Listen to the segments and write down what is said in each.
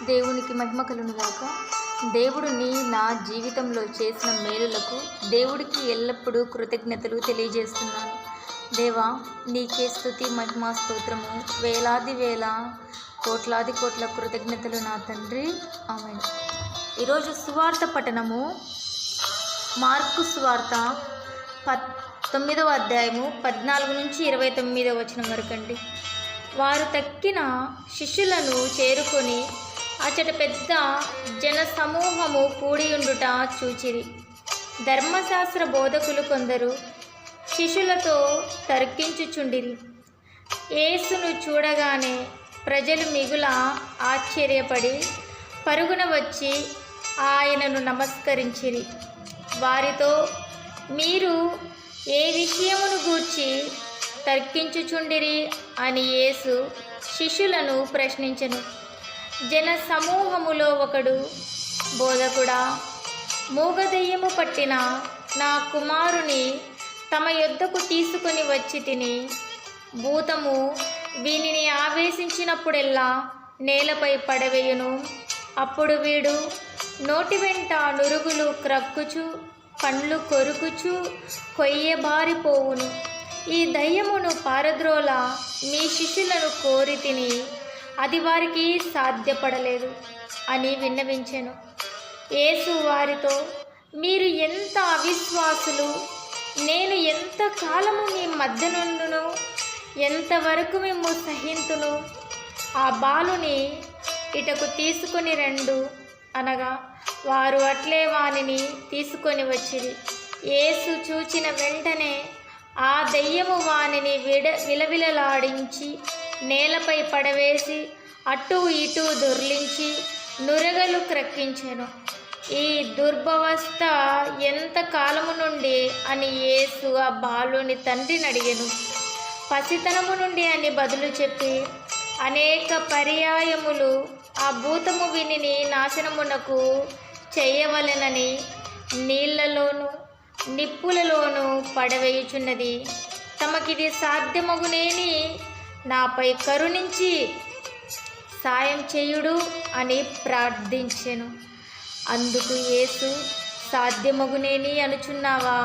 దేవునికి మహిమ కలుగునుగాక. దేవుడు నా జీవితంలో చేసిన మేలులకు దేవుడికి ఎల్లప్పుడూ కృతజ్ఞతలు తెలియజేస్తున్నాను. దేవా, నీకే స్తుతి మహిమా స్తోత్రము, వేలాది వేల కోట్లాది కోట్ల కృతజ్ఞతలు నా తండ్రి. ఆమేన్. ఈరోజు సువార్త పఠనము మార్కు సువార్త 9వ అధ్యాయము 14 నుంచి 29వ వచనం వరకండి. వారు తక్కిన శిష్యులను చేరుకొని అచట పెద్ద జన సమూహము కూడియుండుట చూచిరి. ధర్మశాస్త్ర బోధకులు కొందరు శిష్యులతో తర్కించుచుండిరి. యేసును చూడగానే ప్రజలు మిగుల ఆశ్చర్యపడి పరుగున వచ్చి ఆయనను నమస్కరించిరి. వారితో, మీరు ఏ విషయమును గూర్చి తర్కించుచుండిరి అని యేసు శిష్యులను ప్రశ్నించెను. జన సమూహములో ఒకడు, బోధకుడా, మూగదెయ్యము పట్టిన నా కుమారుని తమ యొద్దకు తీసుకొని వచ్చి తిని, భూతము వీనిని ఆవేశించినప్పుడెల్లా నేలపై పడవేయును. అప్పుడు వీడు నోటి వెంట నురుగులు క్రక్కుచు పండ్లు కొరుకుచు కొయ్యబారిపోవును. ఈ దయ్యమును పారద్రోల మీ శిష్యులను కోరి తిని అది వారికి సాధ్యపడలేదు అని విన్నవించెను. యేసు వారితో, మీరు ఎంత అవిశ్వాసులు! నేను ఎంత కాలము మీ మధ్య నుండును, ఎంతవరకు మేము సహింతును? ఆ బాలుని ఇటకు తీసుకొని రండు అనగా వారు అట్లే వానిని తీసుకొని వచ్చిరి. యేసు చూచిన వెంటనే ఆ దెయ్యము వానిని విలవిలలాడించి నేలపై పడవేసి అటూ ఇటూ దొర్లించి నురగలు క్రక్కించెను. ఈ దుర్భవస్థ ఎంత కాలము నుండి అని యేసు ఆ బాలుని తండ్రిని అడిగెను. పసితనము నుండి అని బదులు చెప్పి, అనేక పర్యాయములు ఆ భూతము వీనిని నాశనమునకు చేయవలెనని నీళ్లలోను నిప్పులలోనూ పడవేయుచున్నది. తమకిది సాధ్యమగునేని నాపై కరుణించి సాయం చేయుడు అని ప్రార్థించెను. అందుకు యేసు, సాధ్యమగునేని అనుచున్నావా?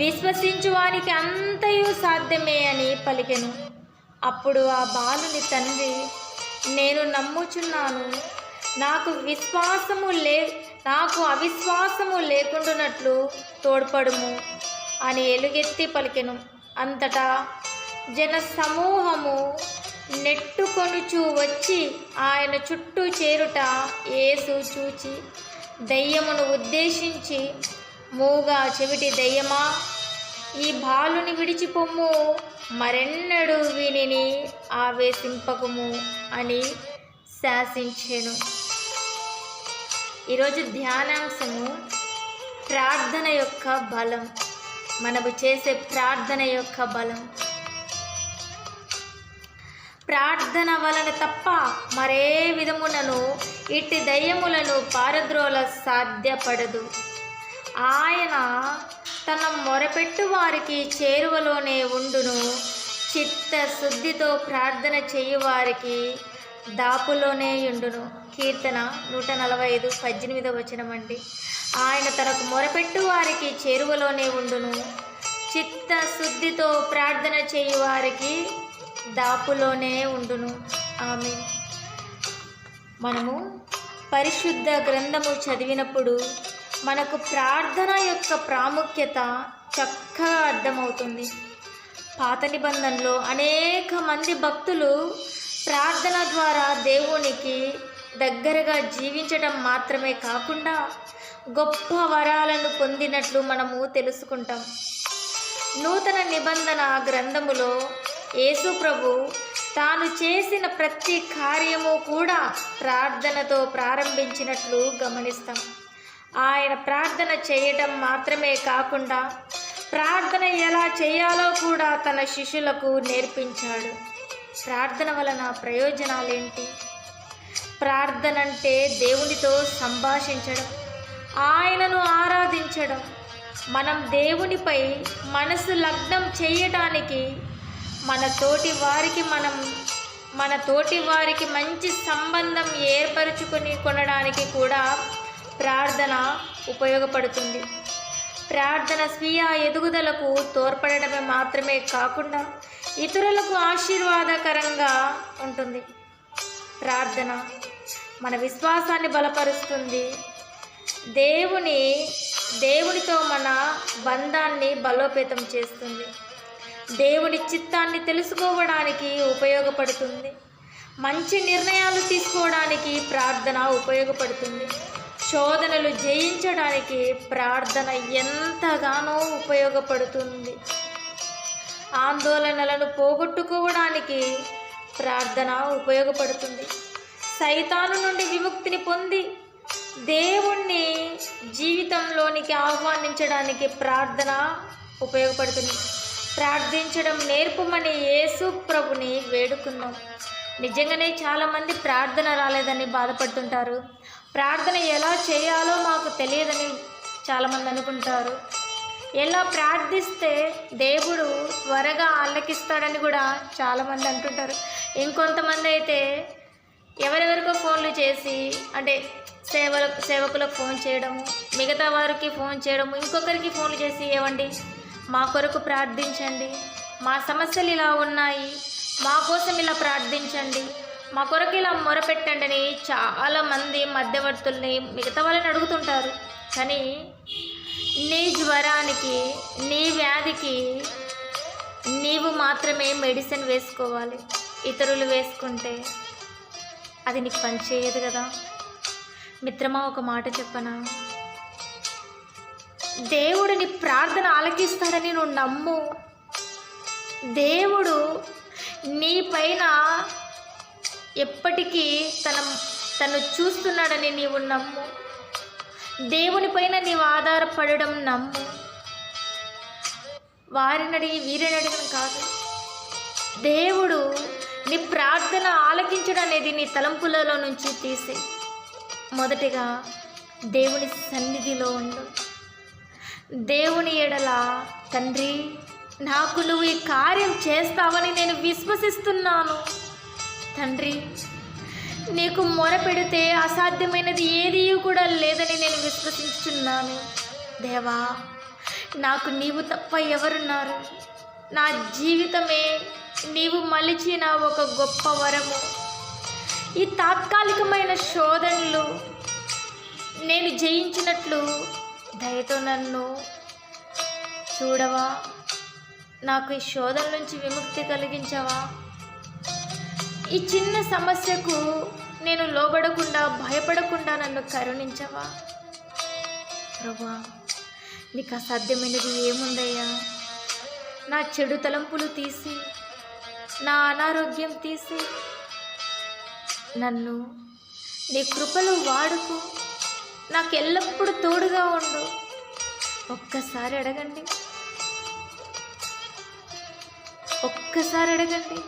విశ్వసించు వానికి అంతయు సాధ్యమే అని పలికెను. అప్పుడు ఆ బాలుని తండ్రి, నేను నమ్ముచున్నాను, నాకు అవిశ్వాసము లేకుండానట్లు తోడ్పడుము అని ఎలుగెత్తి పలికెను. అంతటా జన సమూహము నెట్టుకొనుచూ వచ్చి ఆయన చుట్టూ చేరుట యేసు చూచి, దయ్యమును ఉద్దేశించి, మూగా చెవిటి దయ్యమా, ఈ బాలుని విడిచిపొమ్ము, మరెన్నడూ వీనిని ఆవేశింపకము అని శాసించెను. ఈరోజు ధ్యానాంశము ప్రార్థన యొక్క బలం. మనము చేసే ప్రార్థన యొక్క బలం. ప్రార్థన వలన తప్ప మరే విధమునను ఇట్టి దయ్యములను పారద్రోల సాధ్యపడదు. ఆయన తన మొరపెట్టు వారికి చేరువలోనే ఉండును. చిత్తశుద్ధితో ప్రార్థన చేయువారికి దాపులోనే ఉండును. కీర్తన 145:18 వచనం అండి. ఆయన తనకు మొరపెట్టు వారికి చేరువలోనే ఉండును. చిత్తశుద్ధితో ప్రార్థన చేయువారికి దాపులోనే ఉండును. ఆమేన్. మనము పరిశుద్ధ గ్రంథము చదివినప్పుడు మనకు ప్రార్థన యొక్క ప్రాముఖ్యత చక్కగా అర్థమవుతుంది. పాత నిబంధనలో అనేక మంది భక్తులు ప్రార్థన ద్వారా దేవునికి దగ్గరగా జీవించడం మాత్రమే కాకుండా గొప్ప వరాలను పొందినట్లు మనము తెలుసుకుంటాం. నూతన నిబంధన గ్రంథములో యేసు ప్రభు తాను చేసిన ప్రతి కార్యము కూడా ప్రార్థనతో ప్రారంభించినట్లు గమనిస్తాం. ఆయన ప్రార్థన చేయడం మాత్రమే కాకుండా ప్రార్థన ఎలా చేయాలో కూడా తన శిష్యులకు నేర్పించాడు. ప్రార్థన వలన ప్రయోజనాలేంటి? ప్రార్థన అంటే దేవునితో సంభాషించడం, ఆయనను ఆరాధించడం. మనం దేవునిపై మనసు లగ్నం చేయడానికి, మన తోటి వారికి మన తోటి వారికి మంచి సంబంధం కొనడానికి కూడా ప్రార్థన ఉపయోగపడుతుంది. ప్రార్థన స్వీయ ఎదుగుదలకు తోడ్పడమే మాత్రమే కాకుండా ఇతరులకు ఆశీర్వాదకరంగా ఉంటుంది. ప్రార్థన మన విశ్వాసాన్ని బలపరుస్తుంది. దేవునితో మన బంధాన్ని బలోపేతం చేస్తుంది. దేవుని చిత్తాన్ని తెలుసుకోవడానికి ఉపయోగపడుతుంది. మంచి నిర్ణయాలు తీసుకోవడానికి ప్రార్థన ఉపయోగపడుతుంది. శోధనలు జయించడానికి ప్రార్థన ఎంతగానో ఉపయోగపడుతుంది. ఆందోళనలను పోగొట్టుకోవడానికి ప్రార్థన ఉపయోగపడుతుంది. సైతాను నుండి విముక్తిని పొంది దేవుణ్ణి జీవితంలోనికి ఆహ్వానించడానికి ప్రార్థన ఉపయోగపడుతుంది. ప్రార్థించడం నేర్పమని యేసు ప్రభుని వేడుకుందాం. నిజంగానే చాలామంది ప్రార్థన రాలేదని బాధపడుతుంటారు. ప్రార్థన ఎలా చేయాలో మాకు తెలియదని చాలామంది అనుకుంటారు. ఎలా ప్రార్థిస్తే దేవుడు త్వరగా ఆలకిస్తాడని కూడా చాలామంది అంటుంటారు. ఇంకొంతమంది అయితే ఎవరెవరికో ఫోన్లు చేసి, అంటే సేవకులకు ఫోన్ చేయడము, మిగతా వారికి ఫోన్ చేయడము, ఇంకొకరికి ఫోన్లు చేసి, ఏవండి మా కొరకు ప్రార్థించండి, మా సమస్యలు ఇలా ఉన్నాయి, మా కోసం ఇలా ప్రార్థించండి, మా కొరకు ఇలా మొరపెట్టండి అని చాలామంది మధ్యవర్తుల్ని మిగతా వాళ్ళని అడుగుతుంటారు. కానీ నీ జ్వరానికి, నీ వ్యాధికి నీవు మాత్రమే మెడిసిన్ వేసుకోవాలి. ఇతరులు వేసుకుంటే అది నీకు పనిచేయదు కదా. మిత్రమా, ఒక మాట చెప్పనా, దేవుడు నీ ప్రార్థన ఆలకిస్తాడని నువ్వు నమ్ము. దేవుడు నీ పైన ఎప్పటికీ తను చూస్తున్నాడని నీవు నమ్ము. దేవుని పైన నీవు ఆధారపడడం నమ్ము. వారిని అడిగి వీరిని అడిగిన కాదు. దేవుడు నీ ప్రార్థన ఆలకించడం అనేది నీ తలంపులలో నుంచి తీసే. మొదటిగా దేవుని సన్నిధిలో ఉండు. దేవుని ఎడల, తండ్రి నాకు నువ్వు ఈ కార్యం చేస్తావని నేను విశ్వసిస్తున్నాను. తండ్రి నీకు మొరపెడితే అసాధ్యమైనది ఏదీ కూడా లేదని నేను విశ్వసిస్తున్నాను. దేవా, నాకు నీవు తప్ప ఎవరున్నారు? నా జీవితమే నీవు మలిచిన ఒక గొప్ప వరము. ఈ తాత్కాలికమైన శోధనలు నేను జయించినట్లు దయతో నన్ను చూడవా? నాకు ఈ శోధన నుంచి విముక్తి కలిగించవా? ఈ చిన్న సమస్యకు నేను లోబడకుండా, భయపడకుండా నన్ను కరుణించవా? ప్రభువా, నీకు అసాధ్యమైనది ఏముందయ్యా? నా చెడు తలంపులు తీసి, నా అనారోగ్యం తీసి, నన్ను నీ కృపలో వాడుకు. నాకు ఎల్లప్పుడూ తోడుగా ఉండు. ఒక్కసారి అడగండి, ఒక్కసారి అడగండి,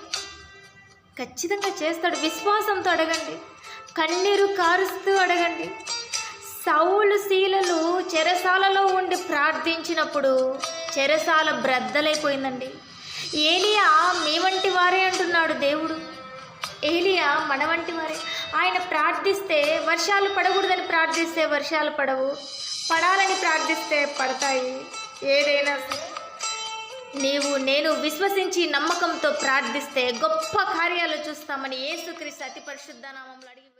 ఖచ్చితంగా చేస్తాడు. విశ్వాసంతో అడగండి, కన్నీరు కారుస్తూ అడగండి. సౌలు శీలలు చెరసాలలో ఉండి ప్రార్థించినప్పుడు చెరసాల బ్రద్దలైపోయిందండి. ఏలియా మీ వంటి వారే అంటున్నాడు దేవుడు. ఏలియా మన వంటి వారే. ఆయన ప్రార్థిస్తే వర్షాలు పడకూడదని ప్రార్థిస్తే వర్షాలు పడవు, పడాలని ప్రార్థిస్తే పడతాయి. ఏదైనా నేను విశ్వసించి నమ్మకంతో ప్రార్థిస్తే గొప్ప కార్యాలు చూస్తామని యేసుక్రీస్తు అతి పరిశుద్ధ నామములో అడిగి